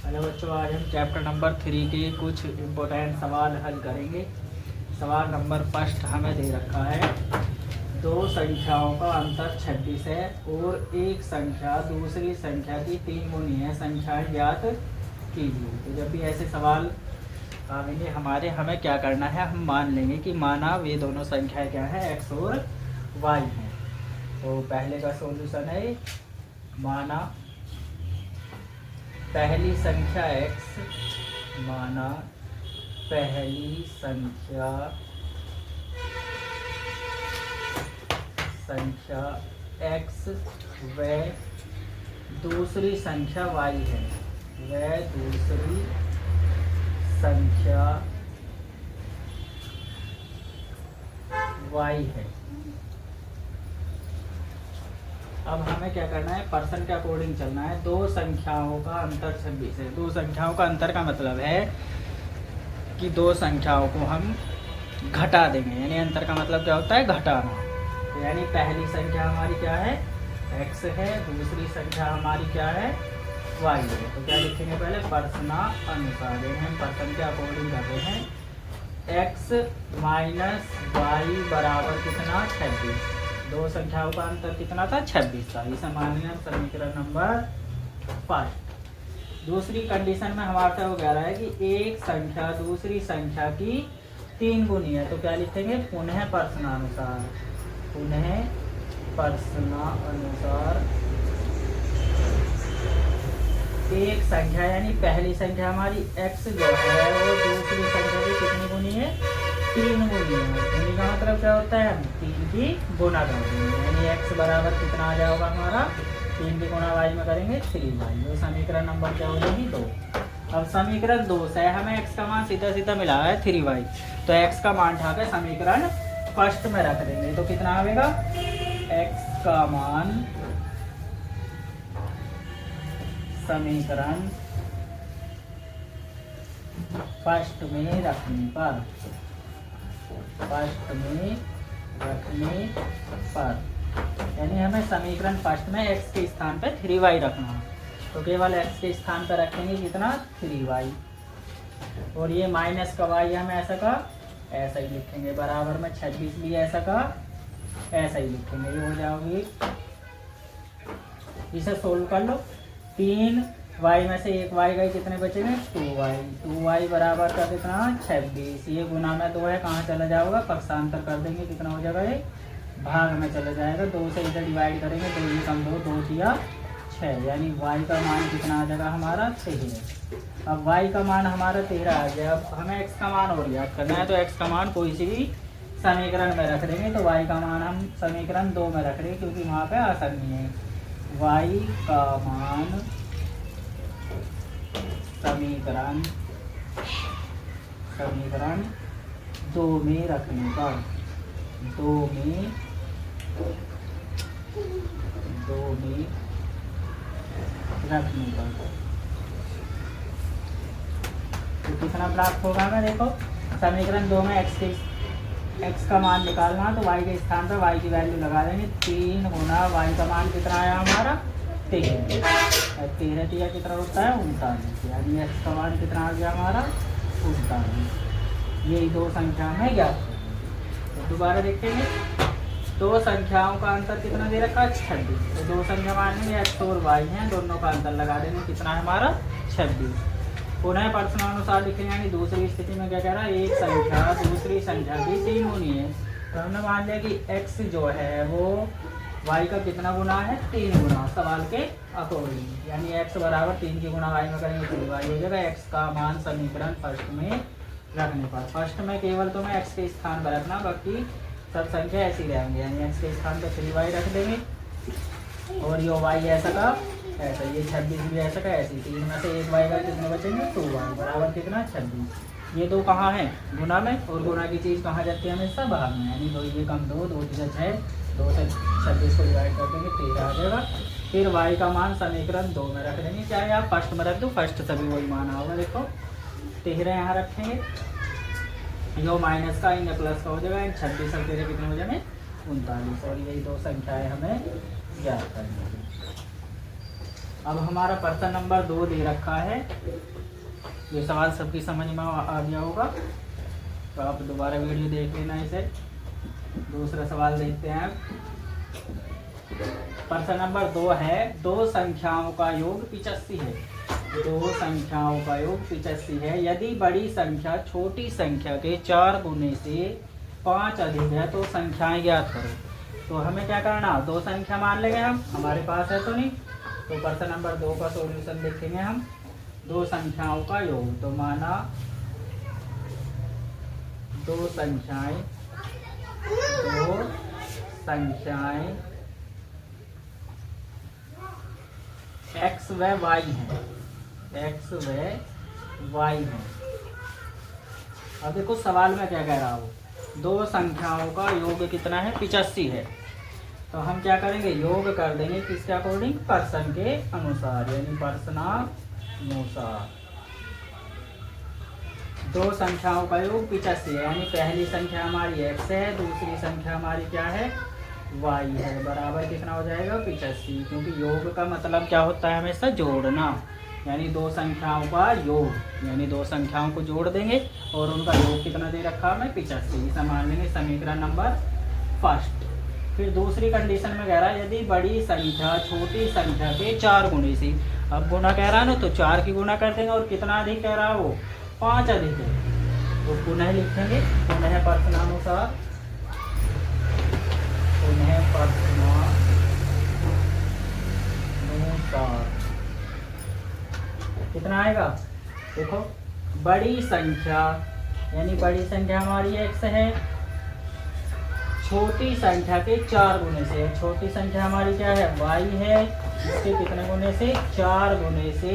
Hello बच्चों, आज हम चैप्टर नंबर 3 के कुछ इम्पोर्टेंट सवाल हल करेंगे। सवाल नंबर फर्स्ट हमें दे रखा है, दो संख्याओं का अंतर 26 है और एक संख्या दूसरी संख्या की 3 गुनी है, संख्याएं ज्ञात कीजिए। तो जब भी ऐसे सवाल आएंगे हमें क्या करना है, हम मान लेंगे कि माना वे दोनों संख्याएं क्या है, x और y हैं। तो पहले का सॉल्यूशन है, माना पहली संख्या x, माना पहली संख्या x व दूसरी संख्या y है, व दूसरी संख्या y है। अब हमें क्या करना है, पर्सन के अकॉर्डिंग चलना है। दो संख्याओं का अंतर 26 है। दो संख्याओं का अंतर का मतलब है कि दो संख्याओं को हम घटा देंगे, यानी अंतर का मतलब क्या होता है, घटाना। तो यानी पहली संख्या हमारी क्या है, x है, दूसरी संख्या हमारी क्या है, y है। तो क्या लिखेंगे, पहले पर्सना अनुसार, यानी हम पर्सन के अकॉर्डिंग कर रहे हैं। x माइनस वाई बराबर कितना, 26। दो संख्याओं का अंतर कितना था, 26 था। इसे मान लिया समीकरण नंबर 5। दूसरी कंडीशन में हमारे साथ वो कह रहा है कि एक संख्या दूसरी संख्या की 3 गुनी है। तो क्या लिखेंगे, पुनः प्रश्नानुसार, पुनः प्रश्नानुसार एक संख्या यानी पहली संख्या हमारी x जो है वो दूसरी संख्या की कितनी गुनी है, 3 गुनी है। गुनी का मतलब क्या होता है, हम 3 की गुना कर देंगे, यानी x बराबर कितना आ जाएगा हमारा, 3 की गुना y में करेंगे 3y। तो समीकरण नंबर क्या हो जाएगी, 2। अब समीकरण 2 से हमें x का मान सीधा सीधा मिला है 3y, तो x का मान उठा के समीकरण फर्स्ट में रख देंगे। तो कितना आएगा, x का मान समीकरण फर्स्ट में रखने पर, यानी हमें समीकरण फर्स्ट में x के स्थान पे 3y रखना है। तो केवल x के स्थान पर रखेंगे कितना, 3y, और ये माइनस का y हम ऐसा का ऐसा ही लिखेंगे, बराबर में 26 भी ऐसा का ऐसा ही लिखेंगे। ये हो जाओगी, इसे सोल्व कर लो। 3y में से एक y गई, कितने बचेंगे, 2y बराबर का कितना, 26। ये गुना में 2 है, कहाँ चला जाएगा, पक्षांतर कर देंगे, कितना हो जाएगा, ये भाग में चला जाएगा। 2 से इधर डिवाइड करेंगे, 2 ये कम 2, 2 दिया 6, यानी y का मान कितना आ जाएगा हमारा, 13। अब y का मान हमारा 13 आ गया। अब हमें x का मान और याद करना है, तो x का मान कोई सी भी समीकरण में रख देंगे। तो y का मान हम समीकरण 2 में रख देंगे, क्योंकि वहाँ पे आसानी है। y का मान समीकरण 2 में रखने पर, 2 में रखने पर तो कितना प्राप्त होगा हमें, देखो समीकरण 2 में x का मान निकालना, तो y के स्थान पर y की वैल्यू लगा देंगे। 3 गुना y का मान कितना आया हमारा, 13 दिया कितना होता है, 39, यानी x का मान कितना आ गया हमारा, 39। यही दो संख्या में ज्ञात है। तो दोबारा देखेंगे, दो संख्याओं का अंतर कितना दे रखा है, 26। तो दो संख्या मान लेंगे x और y हैं, दोनों का अंतर लगा देंगे, कितना है हमारा, 26। पुनः प्रश्नानुसार लिखेंगे, यानी दूसरी स्थिति में क्या कह रहा है, एक संख्या दूसरी संख्या की 3 गुनी है। तो हमने मान लिया कि x जो है वो y का कितना गुना है, 3 गुना, सवाल के अकॉर्डिंग, यानी x बराबर 3 की गुना y में करेंगे 3y हो जाएगा। x का मान समीकरण फर्स्ट में रखने पर, फर्स्ट में केवल तुम्हें x के स्थान पर रखना, बाकी सब संख्या ऐसी रहेंगे, यानी x के स्थान पर 3y रख देंगे, और ये y ऐसा का ऐसा, ये 26 भी ऐसा का ऐसी। 3 में से एक y का कितने बचेंगे, 2y बराबर कितना, 26। ये दो कहाँ है, गुना में, और गुना की चीज़ कहाँ जाती है हमेशा, भाग में, यानी 2 ये कम 2, 2 से 6, 2 से 26 को डिवाइड कर देंगे, 13 आ जाएगा। फिर y का मान समीकरण 2 में रख देंगे, चाहे आप फर्स्ट में रख दो, फर्स्ट सभी वही मान होगा। देखो 13 यहाँ रखेंगे, यो माइनस का इन प्लस का हो जाएगा, 26 और 13 कितने हो जाएंगे, 39। और यही दो संख्याएं हमें ज्ञात करनी है। अब हमारा प्रश्न नंबर 2 दे रखा है। ये सवाल सबकी समझ में आ गया होगा, तो आप दोबारा वीडियो देख लेना इसे। दूसरा सवाल देखते हैं। प्रश्न नंबर 2 है, दो संख्याओं का योग 85 है। दो संख्याओं का योग 85 है। यदि बड़ी संख्या छोटी संख्या के 4 गुने से 5 अधिक है तो संख्याएं ज्ञात करो। तो हमें क्या करना, दो संख्या मान लेंगे हम, हमारे पास है तो नहीं। तो प्रश्न नंबर 2 का सॉल्यूशन देखेंगे हम। दो संख्याओं का योग, तो माना दो संख्याएं x व y हैं, x व y हैं। अब देखो सवाल में क्या कह रहा हूँ, दो संख्याओं का योग कितना है, 85 है। तो हम क्या करेंगे, योग कर देंगे किसके अकॉर्डिंग, पर्सन के अनुसार, यानी पर्सनानुसार। दो संख्याओं का योग 85 है, यानी पहली संख्या हमारी x है, दूसरी संख्या हमारी क्या है, y है। बराबर कितना हो जाएगा, 85। क्योंकि योग का मतलब क्या होता है, हमेशा जोड़ना। यानी दो संख्याओं का योग, यानी दो संख्याओं को जोड़ देंगे और उनका योग कितना दे रखा है, 85। इसे मान लेंगे समीकरण नंबर फर्स्ट। फिर दूसरी कंडीशन में कह रहा है, यदि बड़ी संख्या छोटी संख्या के 4 गुणे से, अब गुना कह रहा है ना, तो 4 की गुना कर देंगे और कितना अधिक कह रहा है वो, 5 अधिक है। तो पुनः लिखेंगे, पुनः प्रश्नानुसार, पुनः प्रश्नानुसार कितना आएगा। देखो बड़ी संख्या, यानी बड़ी संख्या हमारी x है, छोटी संख्या के 4 गुने से, छोटी संख्या हमारी क्या है, y है, इसके कितने गुने से, 4 गुने से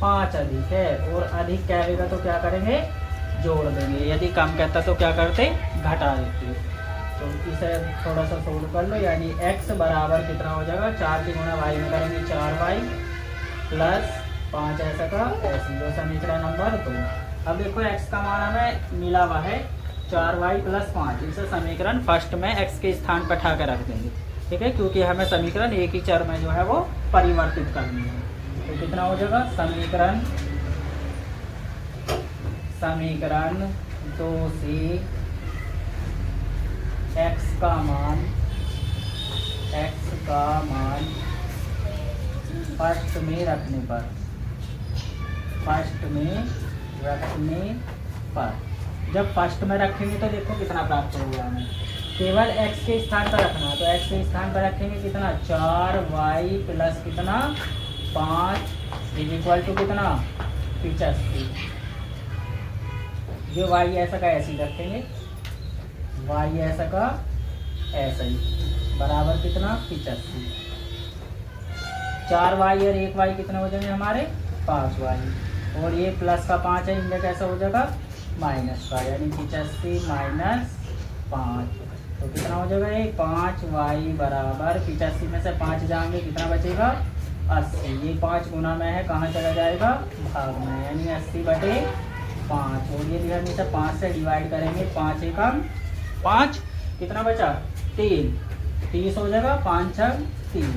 5 अधिक है। और अधिक क्या आएगा तो क्या करेंगे, जोड़ देंगे। यदि कम कहता तो क्या करते, घटा देते। तो इसे थोड़ा सा सोल्व कर लो, यानी x बराबर कितना हो जाएगा, 4 की गुणा y में करेंगे 4y प्लस 5 ऐसा का ऐसी। वो समीकरण नंबर 2। अब देखो x का मान हमें मिला हुआ है 4y प्लस 5। इसे समीकरण फर्स्ट में x के स्थान पर उठा कर रख देंगे, ठीक है, क्योंकि हमें समीकरण एक ही चर में जो है वो परिवर्तित करनी है। तो कितना हो जाएगा, समीकरण 2 से x का मान फर्स्ट में रखने पर, जब फर्स्ट में रखेंगे तो देखो कितना प्राप्त होगा हमें। केवल x के स्थान पर रखना, तो x के स्थान पर रखेंगे कितना, 4y प्लस कितना 5 इज इक्वल टू कितना 85। जो y ऐसा का ऐसे ही रखेंगे, y ऐसा का ऐसा ही, बराबर कितना 85। 4y और 1y कितने हो जाएंगे हमारे, 5y। और ये प्लस का 5 है, इनका कैसा हो जाएगा, माइनस का, यानी 85 माइनस 5। तो कितना हो जाएगा, ये 5y बराबर 85 में से 5 जाएंगे कितना बचेगा, 80। ये 5 गुना में है, कहाँ चला जाएगा, भाग में, यानी 80/5। और ये हम इसे 5 से डिवाइड करेंगे, 5 एकम 5, कितना बचा 3, 30 हो जाएगा, 5 6 3,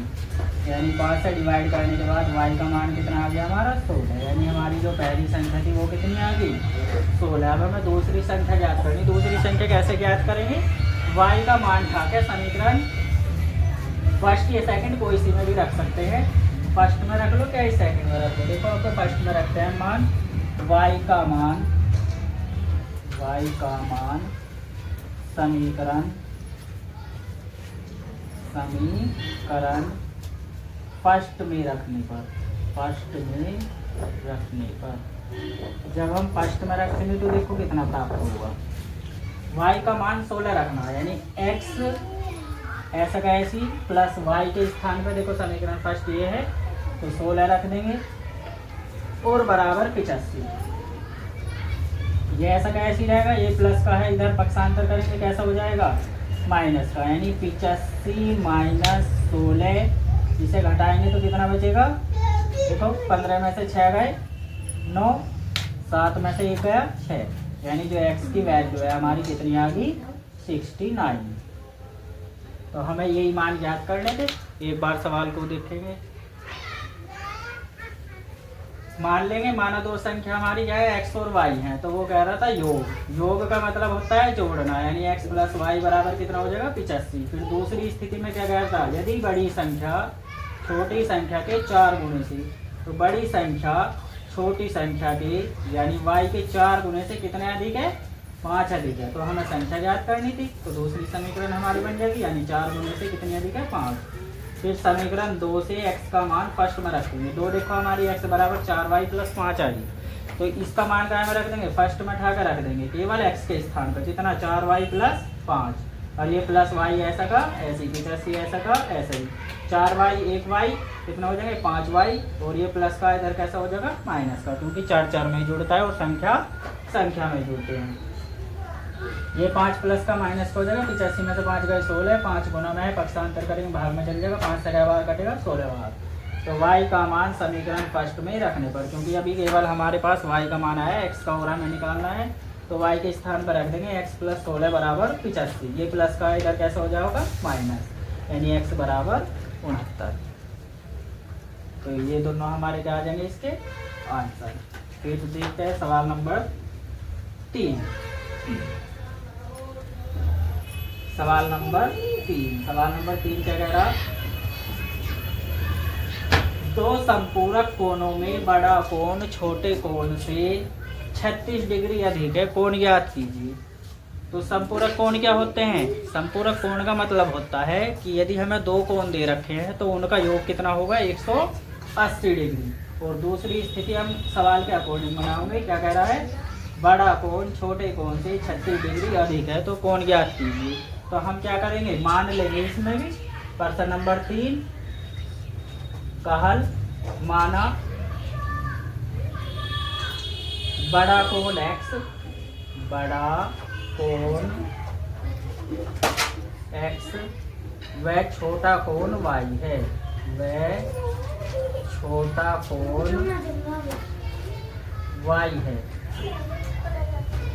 यानी 5 से डिवाइड करने के बाद y का मान कितना आ गया हमारा, 16। यानी हमारी जो पहली संख्या थी वो कितनी आ गई, 16। अब हमें दूसरी संख्या ज्ञात करनी। दूसरी संख्या कैसे ज्ञात करेंगे, y का मान उठा के समीकरण फर्स्ट या सेकंड कोई सी में भी रख सकते हैं। फर्स्ट में रख लो, क्या सेकंड में रख लो, देखो अब तो फर्स्ट में रखते हैं मान, y का मान समीकरण फर्स्ट में रखने पर, जब हम फर्स्ट में रखेंगे तो देखो कितना प्राप्त होगा। y का मान 16 रखना, यानी x ऐसा का ऐसी प्लस y के स्थान पर, देखो समीकरण फर्स्ट ये है तो 16 रख देंगे और बराबर 85। ये ऐसा का ऐसी रहेगा, ये प्लस का है, इधर पक्षांतर करेंगे कैसा हो जाएगा, माइनस का, यानी 85 माइनस 16। इसे घटाएंगे तो कितना बचेगा, देखो 15 में से 6 गए 9, 7 में से 1 गया 6, यानी जो x की वैल्यू है हमारी कितनी आ गई, 69। तो हमें यही मान ज्ञात करने थे। एक बार सवाल को देखेंगे। मान लेंगे, माना दो संख्या हमारी क्या है, x और y है, तो वो कह रहा था योग। योग का मतलब होता है जोड़ना, यानी x प्लस वाई बराबर कितना हो जाएगा 85। फिर दूसरी स्थिति में क्या कह रहा था, यदि बड़ी संख्या छोटी संख्या के 4 गुणे से, तो बड़ी संख्या छोटी संख्या के यानी y के 4 गुणे से कितने अधिक है, 5 अधिक है। तो हमें संख्या ज्ञात करनी थी, तो दूसरी समीकरण हमारी बन जाएगी, यानी 4 गुणे से कितनी अधिक है, 5। फिर समीकरण 2 से x का मान फर्स्ट में रखेंगे। 2 देखो हमारी x बराबर 4y प्लस 5 आ गई, तो इसका मान कहाँ में रख देंगे, फर्स्ट में उठा कर रख देंगे केवल x के स्थान पर, कितना 4y प्लस 5, और ये प्लस y ऐसा का ऐसे ही, 85 ऐसा का ऐसे ही, 4y 1y कितना हो जाएगा 5y, और ये प्लस का इधर कैसा हो जाएगा माइनस का, क्योंकि 4 4 में ही जुड़ता है और संख्या में जुड़ते हैं। ये 5 प्लस का माइनस का हो जाएगा, 85 में से 5 गए 16, 5 गुना में है, पक्षांतर करेंगे भाग में चल जाएगा, 5 से बाहर कटेगा 16 बाहर। तो y का मान समीकरण फर्स्ट में ही रखने पर, क्योंकि अभी केवल हमारे पास y का मान आया है, x का और हमें निकालना है, तो y के स्थान पर रख देंगे x प्लस 16 बराबर 85। ये प्लस का इधर कैसा हो जाएगा माइनस, यानी x बराबर 69। तो ये दोनों हमारे क्या आ जाएंगे इसके आंसर। फिर देखते हैं सवाल नंबर 3। सवाल नंबर 3 क्या कह रहा, दो संपूरक कोणों में बड़ा कोण छोटे कोण से 36 डिग्री अधिक है, कोण ज्ञात कीजिए। तो संपूरक कोण क्या होते हैं, संपूरक कोण का मतलब होता है कि यदि हमें दो कोण दे रखे हैं तो उनका योग कितना होगा 180 डिग्री। और दूसरी स्थिति हम सवाल के अकॉर्डिंग बनाओगे, क्या कह रहा है, बड़ा कोण छोटे कोण से 36 डिग्री अधिक है, तो कोण ज्ञात कीजिए। तो हम क्या करेंगे, मान लेंगे इसमें भी प्रश्न नंबर 3 का हल। माना बड़ा कोण x, बड़ा कोण x व छोटा कोण y है, व छोटा कोण y है,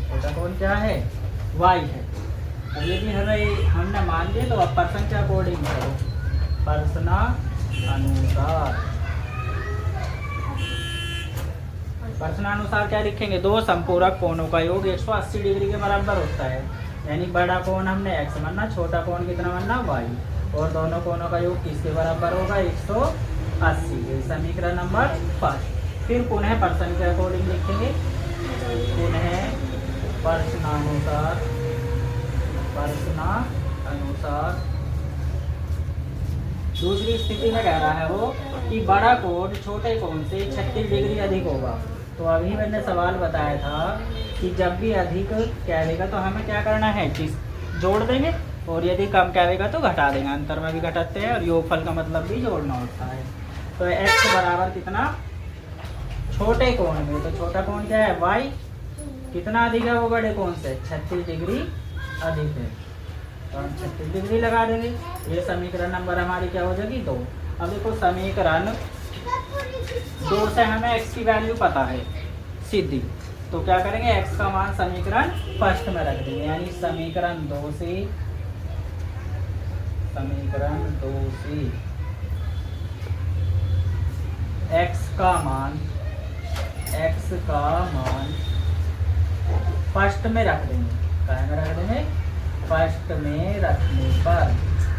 छोटा कोण क्या है, y है। तो ये भी हमने मान लिया, तो अब प्रश्न के अकॉर्डिंग करो, प्रश्न अनुसार क्या लिखेंगे, दो संपूरक कोणों का योग 180 डिग्री के बराबर होता है, यानी बड़ा कोण हमने x मानना, छोटा कोण कितना मानना y, और दोनों कोणों का योग किसके बराबर होगा 180। ये समीकरण नंबर 5। फिर पुनः प्रश्न के अकॉर्डिंग लिखेंगे, पुनः प्रश्नानुसार दूसरी स्थिति में कह रहा है वो कि बड़ा कोण छोटे कोण से 36 डिग्री अधिक होगा। तो अभी मैंने सवाल बताया था कि जब भी अधिक कहेगा तो हमें क्या करना है, जोड़ देंगे, और यदि कम कहेगा तो घटा देंगे, अंतर में भी घटाते हैं, और योगफल का मतलब भी जोड़ना होता है। तो x बराबर कितना, छोटे कोण में, तो छोटा कोण क्या है y, कितना अधिक है वो बड़े कोण से 36 डिग्री अधिक है, तो हम 36 डिग्री लगा देंगे। ये समीकरण नंबर हमारी क्या हो जाएगी 2। अब देखो समीकरण 2 से हमें x की वैल्यू पता है सीधी, तो क्या करेंगे, x का मान समीकरण फर्स्ट में रख देंगे, यानी समीकरण 2 से x का मान फर्स्ट में रख देंगे, कहाँ में रख देंगे, फर्स्ट में रखने पर।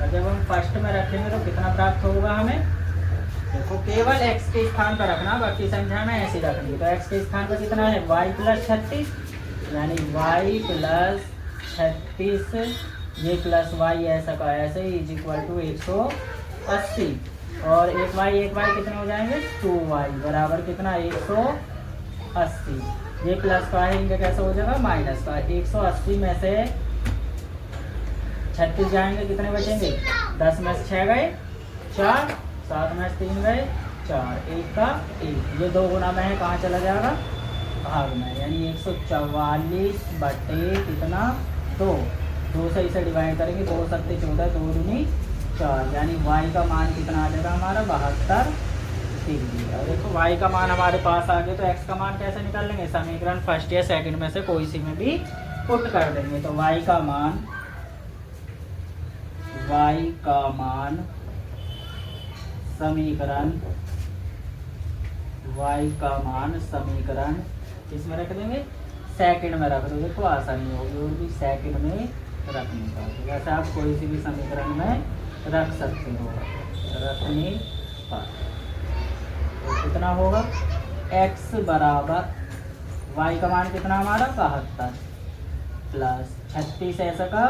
और जब हम फर्स्ट में रखेंगे तो कितना प्राप्त होगा हमें, देखो केवल x के स्थान पर रखना, बाकी संख्या में ऐसे रखनी। तो x के स्थान पर कितना है y प्लस 36, यानी y प्लस 36, ये प्लस y ऐसा का ऐसे ही इज इक्वल टू 180, और एक y कितने हो जाएंगे 2y बराबर कितना 180। ये प्लस का है, इनका कैसा हो जाएगा माइनस का। 180 में से 36 जाएंगे, कितने बचेंगे 10 में से 6 गए 4, 7 में से 3 गए 4, 1 का 1, ये 2 गुना में है, कहाँ चला जाएगा भाग में, यानी 144 बटे कितना 2 से इसे डिवाइड करेंगे, 2 सत्ते 14, 2 दूनी 4, यानी y का मान कितना आ जाएगा हमारा 72 डिग्री। और देखो y का मान हमारे पास आ गया, तो x का मान कैसे निकाल लेंगे, समीकरण फर्स्ट या सेकंड में से कोई सी में भी पुट कर देंगे। तो y का मान समीकरण y का मान समीकरण इसमें रख देंगे, सेकंड में रख दो, देखो आसानी होगी और भी सेकंड में रखने का। जैसे आप कोई सी भी समीकरण में रख सकते हो, रखने पर तो कितना होगा, x बराबर y का मान कितना हमारा 72 प्लस 36 ऐसा का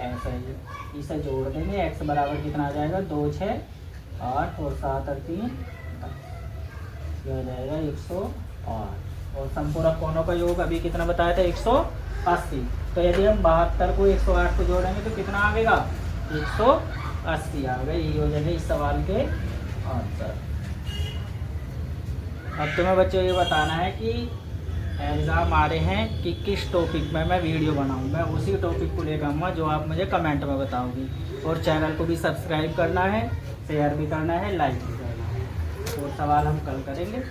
ऐसा ही, इसे जोड़ देंगे, x बराबर कितना आ जाएगा 2 6 8 और 7 और 3 10, हो जाएगा 108 और संपूरक कोणों का योग अभी कितना बताया था 180। तो यदि हम 72 को 108 को जोड़ेंगे तो कितना आएगा 180 आ गया। यही हो जाएगा इस सवाल के आंसर। अब तुम्हें बच्चों ये बताना है कि एग्ज़ाम आ रहे हैं कि किस टॉपिक में मैं वीडियो बनाऊं। मैं उसी टॉपिक को लेकर आऊँगा जो आप मुझे कमेंट में बताओगी, और चैनल को भी सब्सक्राइब करना है, शेयर भी करना है, लाइक भी करना है। और सवाल हम कल करेंगे।